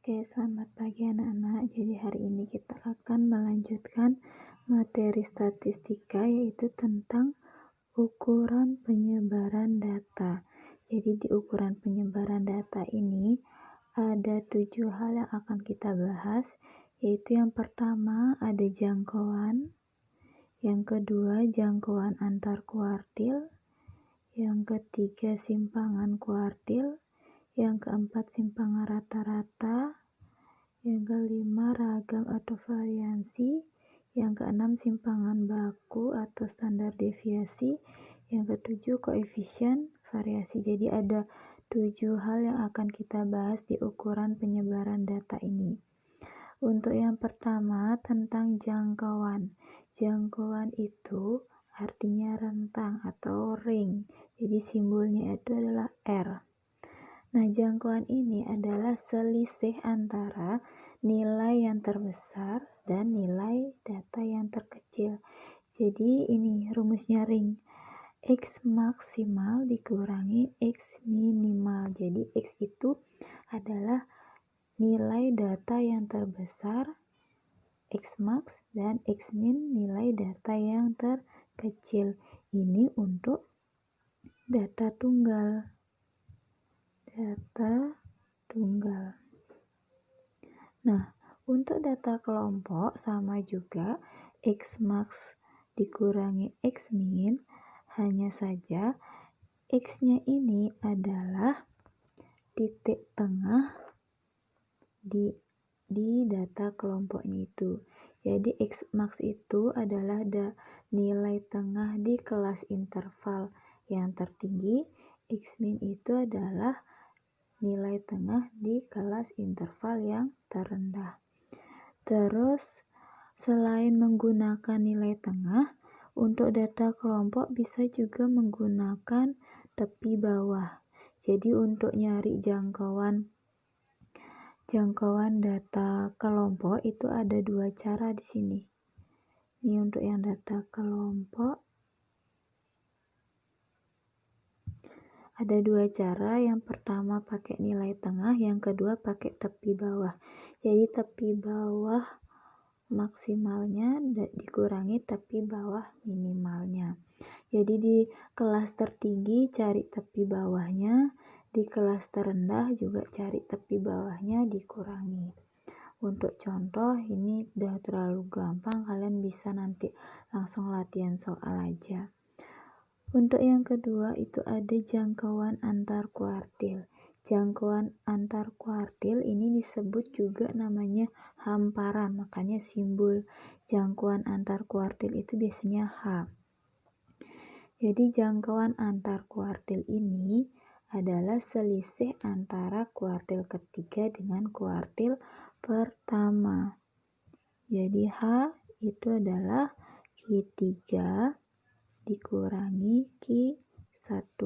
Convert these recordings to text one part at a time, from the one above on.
Oke, selamat pagi anak-anak. Jadi hari ini kita akan melanjutkan materi statistika, yaitu tentang ukuran penyebaran data. Jadi di ukuran penyebaran data ini ada 7 hal yang akan kita bahas, yaitu yang pertama ada jangkauan, yang kedua jangkauan antar kuartil, yang ketiga simpangan kuartil, yang keempat simpangan rata-rata, yang kelima ragam atau variansi, yang keenam simpangan baku atau standar deviasi, yang ketujuh koefisien variasi. Jadi ada 7 hal yang akan kita bahas di ukuran penyebaran data ini. Untuk yang pertama tentang jangkauan. Jangkauan itu artinya rentang atau ring. Jadi simbolnya itu adalah R. Nah, jangkauan ini adalah selisih antara nilai yang terbesar dan nilai data yang terkecil. Jadi ini rumusnya ring. X maksimal dikurangi X minimal. Jadi X itu adalah nilai data yang terbesar, X max, dan X min nilai data yang terkecil. Ini untuk data tunggal. Nah, untuk data kelompok sama juga X max dikurangi X min, hanya saja X-nya ini adalah titik tengah di data kelompoknya itu. Jadi X max itu adalah nilai tengah di kelas interval yang tertinggi. X min itu adalah nilai tengah di kelas interval yang terendah. Terus selain menggunakan nilai tengah, untuk data kelompok bisa juga menggunakan tepi bawah. Jadi untuk nyari jangkauan data kelompok itu ada 2 cara di sini. Ini untuk yang data kelompok ada 2 cara, yang pertama pakai nilai tengah, yang kedua pakai tepi bawah. Jadi tepi bawah maksimalnya dikurangi tepi bawah minimalnya. Jadi di kelas tertinggi cari tepi bawahnya, di kelas terendah juga cari tepi bawahnya dikurangi. Untuk contoh ini udah terlalu gampang, kalian bisa nanti langsung latihan soal aja. Untuk yang kedua itu ada jangkauan antar kuartil. Jangkauan antar kuartil ini disebut juga namanya hamparan, makanya simbol jangkauan antar kuartil itu biasanya H. Jadi jangkauan antar kuartil ini adalah selisih antara kuartil ketiga dengan kuartil pertama. Jadi H itu adalah Q3 dikurangi Q1.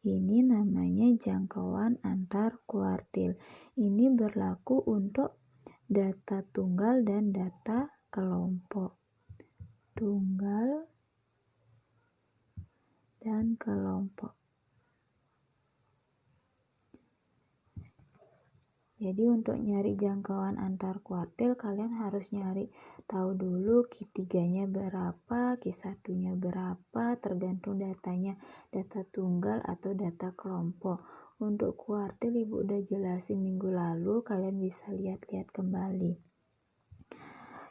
Ini namanya jangkauan antar kuartil. Ini berlaku untuk data tunggal dan data kelompok. Tunggal dan kelompok. Jadi untuk nyari jangkauan antar kuartil kalian harus tahu dulu Q3-nya berapa, Q1-nya berapa, tergantung datanya data tunggal atau data kelompok. Untuk kuartil Ibu udah jelasin minggu lalu, kalian bisa lihat-lihat kembali.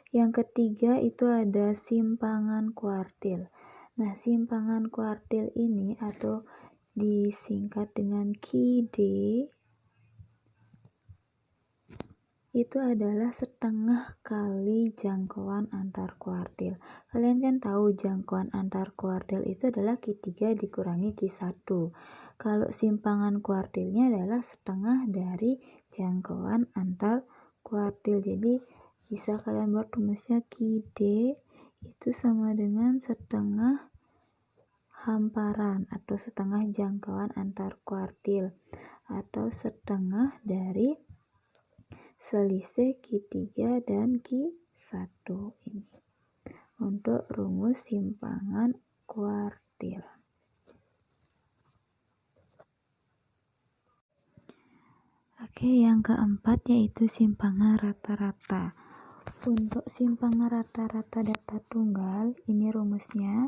Yang ketiga itu ada simpangan kuartil. Nah, simpangan kuartil ini atau disingkat dengan QD itu adalah setengah kali jangkauan antar kuartil. Kalian kan tahu jangkauan antar kuartil itu adalah Q3 dikurangi Q1. Kalau simpangan kuartilnya adalah setengah dari jangkauan antar kuartil. Jadi bisa kalian buat rumusnya QD itu sama dengan setengah hamparan atau setengah jangkauan antar kuartil atau setengah dari selisih Q3 dan Q1 ini untuk rumus simpangan kuartil. Oke, yang keempat yaitu simpangan rata-rata. Untuk simpangan rata-rata data tunggal, ini rumusnya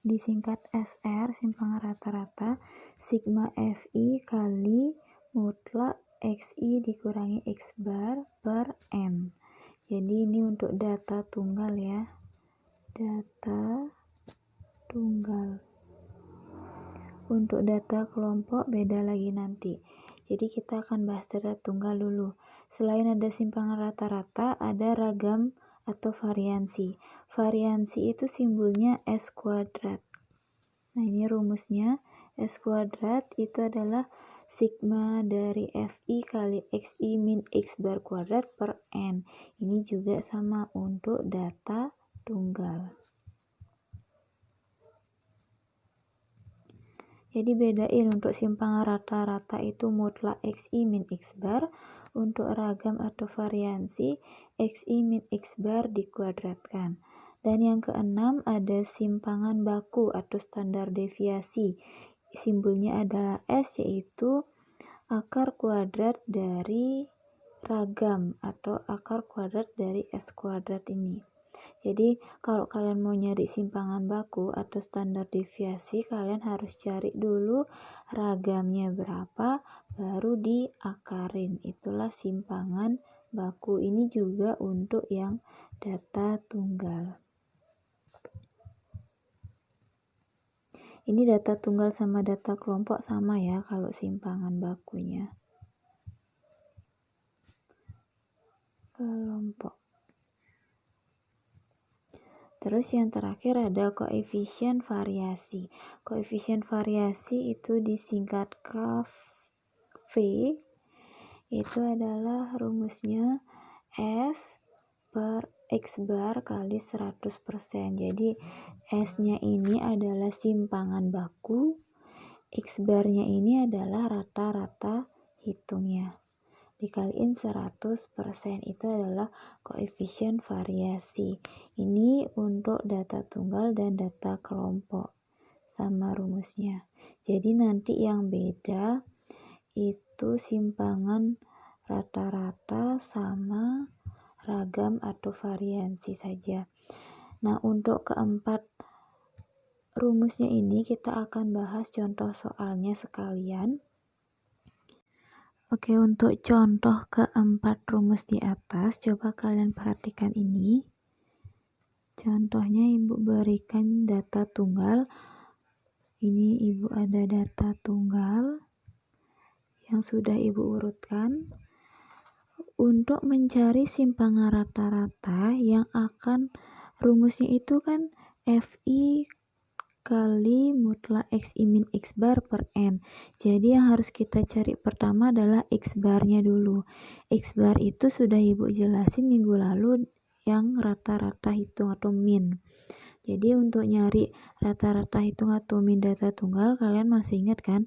disingkat SR, simpangan rata-rata, sigma FI kali mutlak XI dikurangi X bar per N. Jadi ini untuk data tunggal ya, data tunggal. Untuk data kelompok beda lagi nanti. Jadi kita akan bahas data tunggal dulu. Selain ada simpangan rata-rata, ada ragam atau variansi. Variansi itu simbolnya S kuadrat. Nah, ini rumusnya. S kuadrat itu adalah sigma dari FI kali XI min X bar kuadrat per N. Ini juga sama untuk data tunggal. Jadi bedain, untuk simpangan rata-rata itu mutlak XI min X bar, untuk ragam atau variansi XI min X bar dikuadratkan. Dan yang keenam ada simpangan baku atau standar deviasi. Simbolnya adalah S, yaitu akar kuadrat dari ragam atau akar kuadrat dari S kuadrat ini. Jadi kalau kalian mau nyari simpangan baku atau standar deviasi, kalian harus cari dulu ragamnya berapa, baru diakarin. Itulah simpangan baku. Ini juga untuk yang data tunggal. Ini data tunggal sama data kelompok sama ya kalau simpangan bakunya. Kelompok. Terus yang terakhir ada koefisien variasi. Koefisien variasi itu disingkat KV. Itu adalah rumusnya S per X bar kali 100%. Jadi S-nya ini adalah simpangan baku, X bar-nya ini adalah rata-rata hitungnya. Dikaliin 100%, itu adalah koefisien variasi. Ini untuk data tunggal dan data kelompok sama rumusnya. Jadi nanti yang beda itu simpangan rata-rata sama ragam atau variansi saja. Nah, untuk keempat rumusnya ini kita akan bahas contoh soalnya sekalian. Oke, untuk contoh keempat rumus di atas, coba kalian perhatikan ini. Contohnya ibu berikan data tunggal. Ini ibu ada data tunggal yang sudah ibu urutkan. Untuk mencari simpangan rata-rata yang akan rumusnya itu kan FI kali mutlak XI min X bar per N. Jadi yang harus kita cari pertama adalah X barnya dulu. X bar itu sudah ibu jelasin minggu lalu yang rata-rata hitung atau min. Jadi untuk nyari rata-rata hitung atau min data tunggal, kalian masih ingat kan?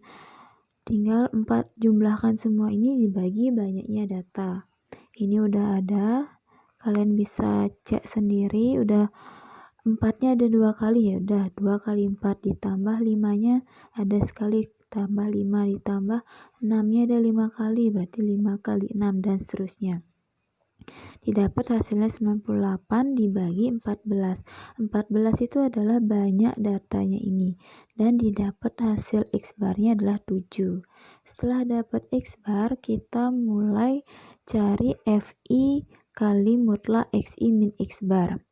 Tinggal 4 jumlahkan semua ini dibagi banyaknya data. Ini udah ada, kalian bisa cek sendiri. Udah 4-nya ada 2 kali, ya udah 2 kali 4 ditambah 5-nya ada sekali, tambah 5 ditambah 6-nya ada 5 kali, berarti 5 kali 6 dan seterusnya. Didapat hasilnya 98 dibagi 14. 14 itu adalah banyak datanya ini, dan didapat hasil X barnya adalah 7. Setelah dapat X bar, kita mulai cari FI kali mutlak XI min X bar.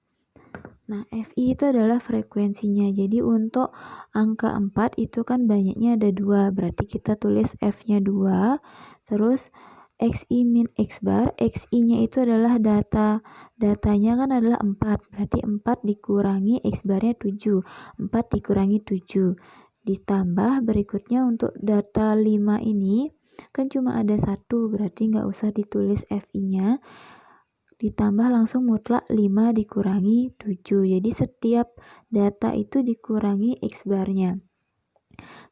Nah, FI itu adalah frekuensinya. Jadi untuk angka 4 itu kan banyaknya ada 2. Berarti kita tulis F-nya 2. Terus XI min X bar. XI-nya itu adalah datanya kan adalah 4. Berarti 4 dikurangi X barnya 7. 4 dikurangi 7. Ditambah berikutnya untuk data 5 ini kan cuma ada 1. Berarti nggak usah ditulis FI-nya. Ditambah langsung mutlak 5 dikurangi 7. Jadi setiap data itu dikurangi X barnya.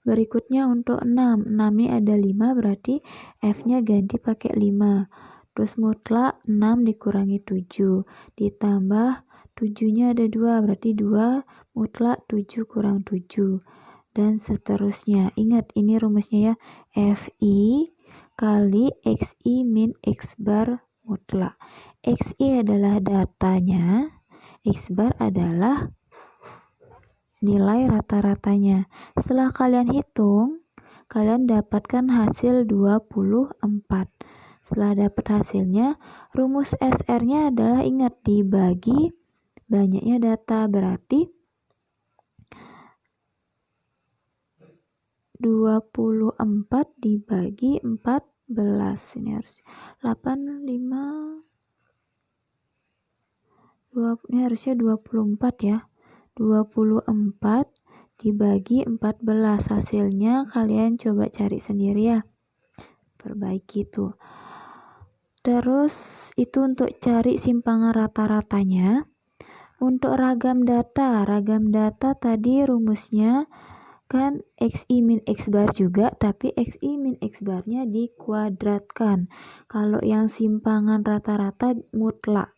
Berikutnya untuk 6. 6-nya ada 5, berarti F-nya ganti pakai 5. Terus mutlak 6 dikurangi 7. Ditambah 7-nya ada 2, berarti 2 mutlak 7 kurang 7. Dan seterusnya. Ingat ini rumusnya ya. FI kali XI min X bar mutlak. XI adalah datanya, X bar adalah nilai rata-ratanya. Setelah kalian hitung, kalian dapatkan hasil 24. Setelah dapat hasilnya, rumus SR-nya adalah ingat dibagi banyaknya data, berarti 24 dibagi 14. Ini harus ini harusnya 24 ya. 24 dibagi 14, hasilnya kalian coba cari sendiri ya, perbaiki itu. Terus itu untuk cari simpangan rata-ratanya. Untuk ragam data tadi rumusnya kan XI min X bar juga, tapi XI min X barnya dikuadratkan. Kalau yang simpangan rata-rata mutlak,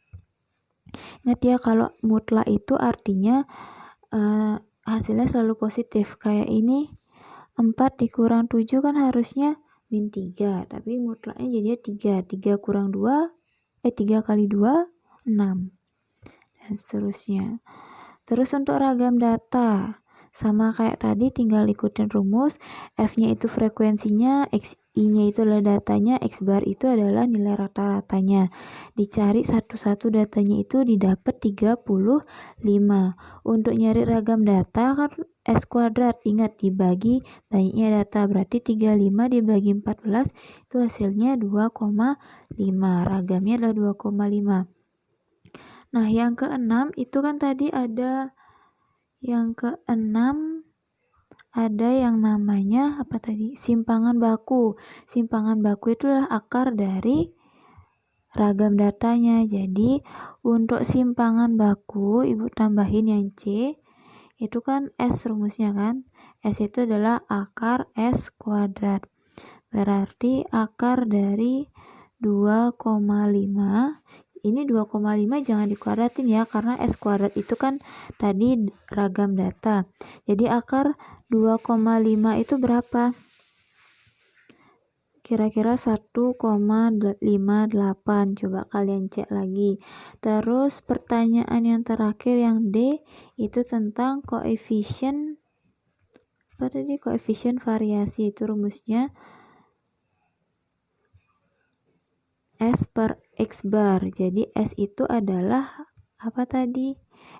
ingat ya, kalau mutlak itu artinya hasilnya selalu positif. Kayak ini 4 dikurang 7 kan harusnya min 3, tapi mutlaknya jadinya 3 kurang 2, 3 kali 2, 6, dan seterusnya. Terus untuk ragam data, sama kayak tadi, tinggal ikutin rumus. F-nya itu frekuensinya, XI-nya itu adalah datanya, X bar itu adalah nilai rata-ratanya. Dicari satu-satu datanya itu didapat 35. Untuk nyari ragam data kan S kuadrat, ingat dibagi banyaknya data, berarti 35 dibagi 14 itu hasilnya 2,5. Ragamnya adalah 2,5. Nah, yang keenam itu kan tadi ada yang namanya apa tadi? Simpangan baku. Simpangan baku itu adalah akar dari ragam datanya. Jadi untuk simpangan baku, Ibu tambahin yang C, itu kan S rumusnya kan. S itu adalah akar S kuadrat. Berarti akar dari 2,5. Ini 2,5 jangan dikuadratin ya, karena S kuadrat itu kan tadi ragam data. Jadi akar 2,5 itu berapa? Kira-kira 1,58. Coba kalian cek lagi. Terus pertanyaan yang terakhir yang D itu tentang koefisien variasi. Itu rumusnya S per X bar. Jadi S itu adalah apa tadi?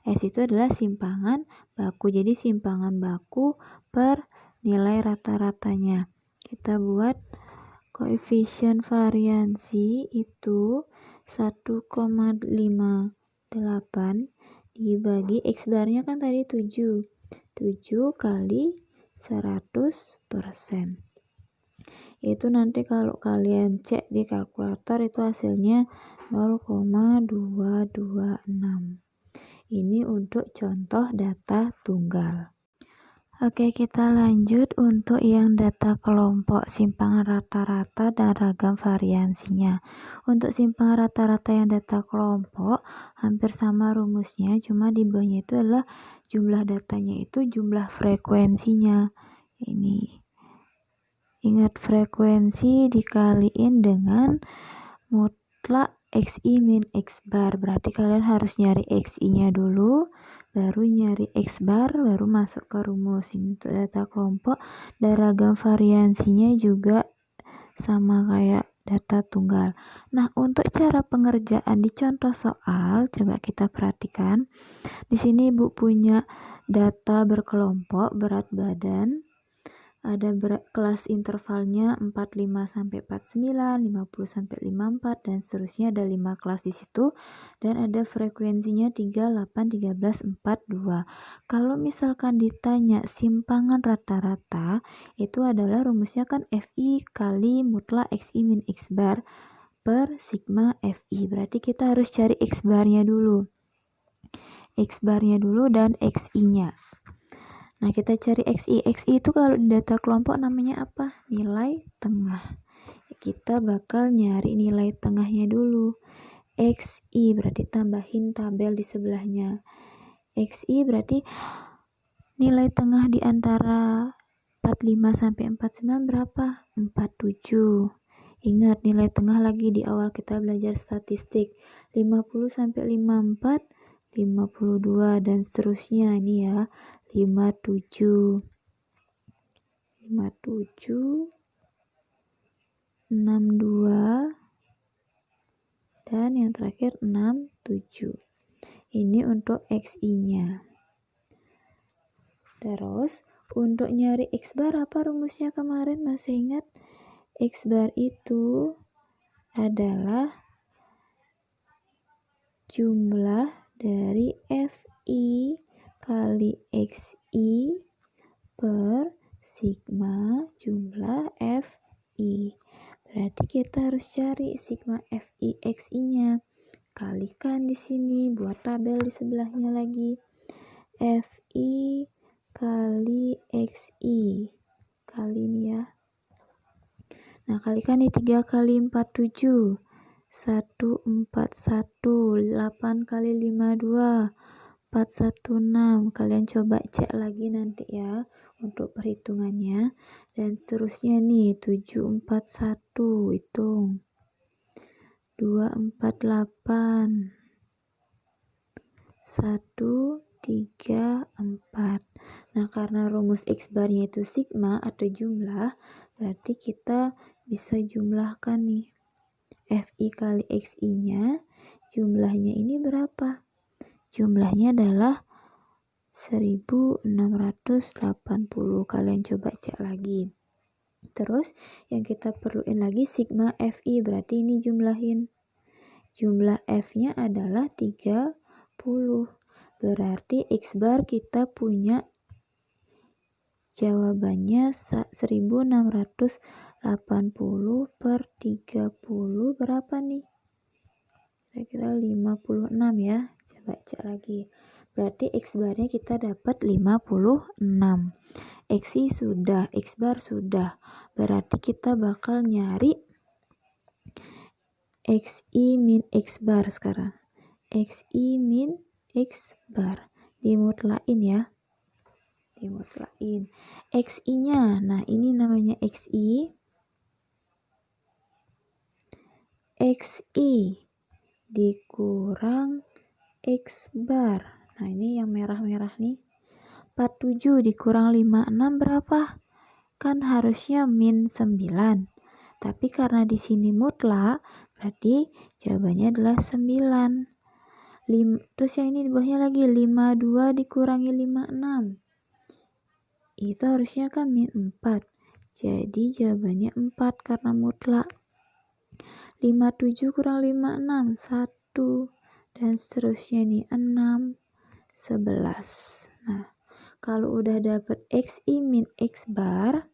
S itu adalah simpangan baku. Jadi simpangan baku per nilai rata-ratanya. Kita buat koefisien variasi itu 1,58 dibagi X barnya kan tadi 7. 7 kali 100%. Itu nanti kalau kalian cek di kalkulator itu hasilnya 0,226. Ini untuk contoh data tunggal. Oke, kita lanjut untuk yang data kelompok, simpangan rata-rata dan ragam variansinya. Untuk simpangan rata-rata yang data kelompok hampir sama rumusnya, cuma di bawahnya itu adalah jumlah datanya itu jumlah frekuensinya. Ini ingat, frekuensi dikaliin dengan mutlak XI min X bar. Berarti kalian harus nyari XI-nya dulu, baru nyari X bar, baru masuk ke rumus. Ini untuk data kelompok, dan ragam variansinya juga sama kayak data tunggal. Nah, untuk cara pengerjaan di contoh soal, coba kita perhatikan. Di sini Ibu punya data berkelompok, berat badan, ada kelas intervalnya 45 sampai 49, 50 sampai 54, dan seterusnya. Ada 5 kelas di situ, dan ada frekuensinya 38, 13, 42. Kalau misalkan ditanya simpangan rata-rata, itu adalah rumusnya kan FI kali mutlak XI min X bar per sigma FI. Berarti kita harus cari X barnya dulu. X barnya dulu dan XI-nya. Nah, kita cari XI. XI itu kalau di data kelompok namanya apa? Nilai tengah. Kita bakal nyari nilai tengahnya dulu. XI berarti tambahin tabel di sebelahnya. XI berarti nilai tengah di antara 45 sampai 49 berapa? 47. Ingat nilai tengah lagi di awal kita belajar statistik. 50 sampai 54, 52 dan seterusnya ini ya. 57, 57, 62 dan yang terakhir 67. Ini untuk XI-nya. Terus untuk nyari X bar apa rumusnya kemarin, masih ingat? X bar itu adalah jumlah dari FI kali XI per sigma jumlah FI. Berarti kita harus cari sigma FI XI-nya. Kalikan di sini, buat tabel di sebelahnya lagi. FI kali XI. Kali ini ya. Nah, kalikan di 3 kali 47. 141. 8 kali 52. 416. Kalian coba cek lagi nanti ya untuk perhitungannya. Dan seterusnya nih 741. Hitung. 248. 134. Nah, karena rumus X barnya itu sigma atau jumlah, berarti kita bisa jumlahkan nih. FI kali XI-nya, jumlahnya ini berapa? Jumlahnya adalah 1680. Kalian coba cek lagi. Terus yang kita perluin lagi sigma FI, berarti ini jumlahin. Jumlah F-nya adalah 30. Berarti X bar kita punya jawabannya 1680 per 30 berapa nih? Kira-kira 56 ya. Coba cek lagi. Berarti X barnya kita dapat 56. XI sudah, X bar sudah. Berarti kita bakal nyari XI min X bar sekarang. XI min X bar. Dimutlain ya. Dimutlain. XI-nya, nah ini namanya XI. XI dikurang X bar. Nah ini yang merah-merah nih. 47 dikurang 56 berapa? Kan harusnya min 9. Tapi karena di sini mutlak, berarti jawabannya adalah 9. Terus yang ini di bawahnya lagi 52 dikurangi 56. Itu harusnya kan min 4. Jadi jawabannya 4 karena mutlak. 57 kurang 56, 1. Dan seterusnya nih 6, 11. Nah, kalau udah dapet XI min X bar,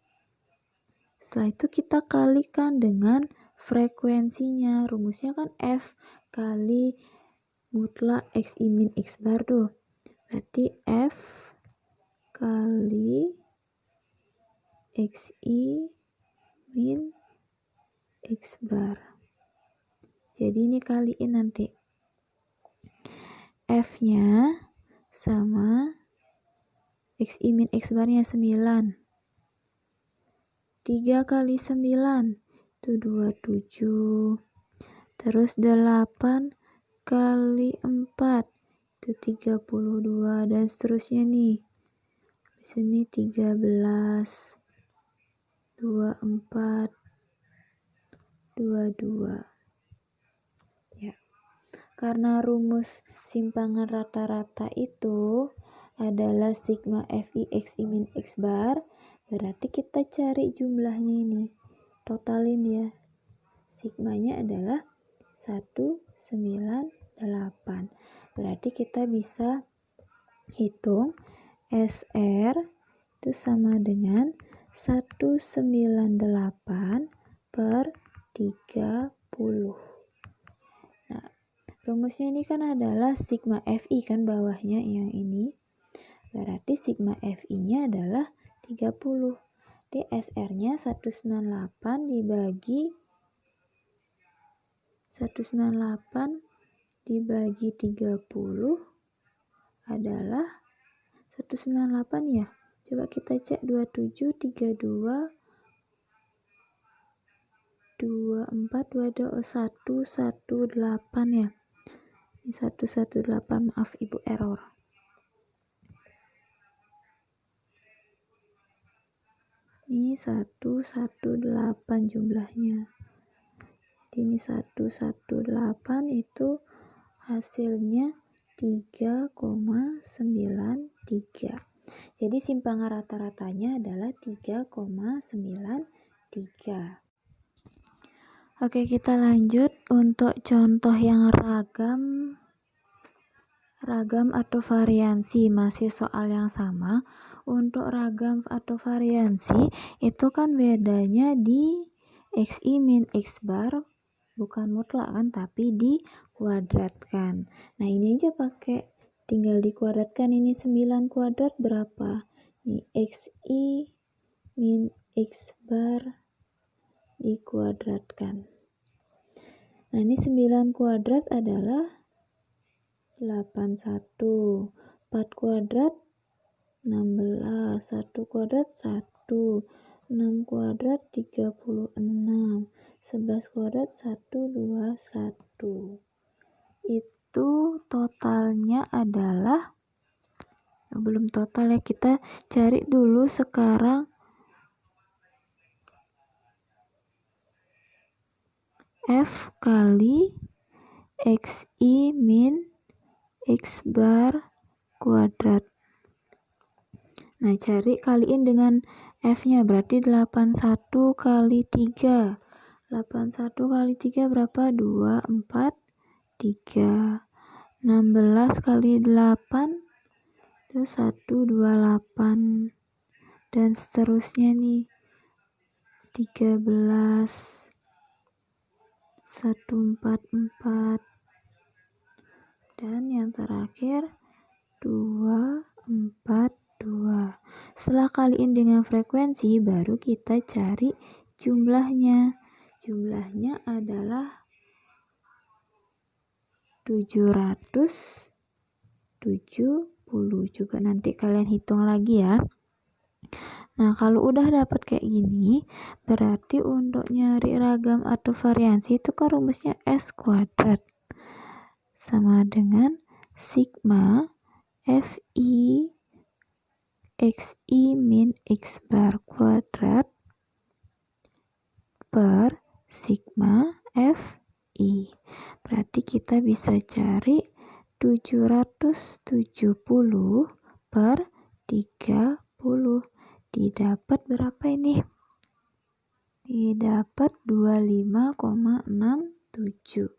setelah itu kita kalikan dengan frekuensinya. Rumusnya kan F kali mutlak XI min X bar tuh. Berarti F kali XI min X bar. Jadi ini kaliin nanti. F-nya sama XI min X barnya 9. 3 kali 9 itu 27. Terus 8 kali 4 itu 32 dan seterusnya nih. Di sini 13, 24, 22. Ya. Karena rumus simpangan rata-rata itu adalah sigma FI XI min X bar, berarti kita cari jumlahnya ini. Totalin ya. Sigmanya adalah 198. Berarti kita bisa hitung SR itu sama dengan 198 per 30. Nah, rumusnya ini kan adalah sigma FI kan bawahnya yang ini. Berarti sigma FI-nya adalah 30. Di SR-nya 198 dibagi 30 adalah 198 ya. Coba kita cek 27, 32, 24, 118 ya. Ini 118, maaf Ibu error. Ini 118 jumlahnya. Jadi ini 118 itu hasilnya 3,93. Jadi simpangan rata-ratanya adalah 3,93. Oke, kita lanjut untuk contoh yang ragam atau variansi, masih soal yang sama. Untuk ragam atau variansi itu kan bedanya di xi min x bar, bukan mutlak kan, tapi dikuadratkan. Nah, ini aja pakai tinggal dikuadratkan. Ini 9 kuadrat berapa? Ini xi min x bar dikuadratkan. Nah, ini 9 kuadrat adalah 81, 4 kuadrat 16, 1 kuadrat 1, 6 kuadrat 36, 11 kuadrat 121. Itu totalnya adalah, belum total ya, kita cari dulu sekarang F kali xi min x bar kuadrat. Nah, cari kaliin dengan F-nya, berarti 81 kali 3. 81 kali 3 berapa? 24, 3. 16 kali 8 itu 128. Dan seterusnya nih. 13. 144. Dan yang terakhir 242. Setelah kaliin dengan frekuensi, baru kita cari jumlahnya. Jumlahnya adalah 770. Coba nanti kalian hitung lagi ya. Nah, kalau udah dapat kayak gini, berarti untuk nyari ragam atau variansi itu kan rumusnya S kuadrat sama dengan sigma Fi xi min x bar kuadrat per sigma Fi. Berarti kita bisa cari 770 per 30. Didapat berapa ini? Didapat 25,67.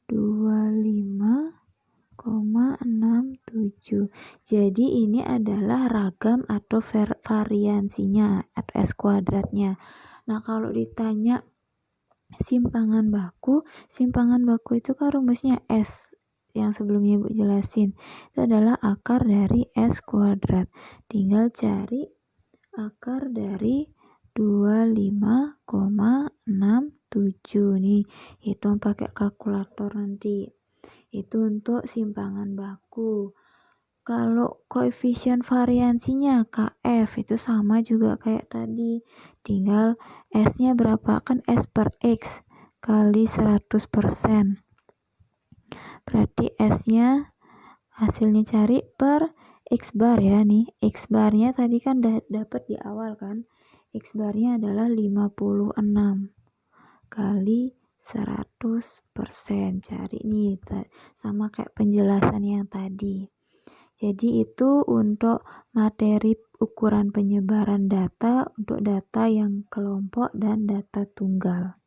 25,67. Jadi ini adalah ragam atau variansinya atau S kuadratnya. Nah, kalau ditanya simpangan baku itu kan rumusnya S yang sebelumnya Ibu jelasin. Itu adalah akar dari S kuadrat. Tinggal cari akar dari 25,67 nih, hitung pakai kalkulator nanti. Itu untuk simpangan baku. Kalau koefisien variansinya KF itu sama juga kayak tadi, tinggal S-nya berapa? Kan S per X kali 100%. Berarti S-nya hasilnya cari per X bar ya nih. X barnya tadi kan dapat di awal kan. X barnya adalah 56 kali 100%. Cari nih sama kayak penjelasan yang tadi. Jadi itu untuk materi ukuran penyebaran data untuk data yang kelompok dan data tunggal.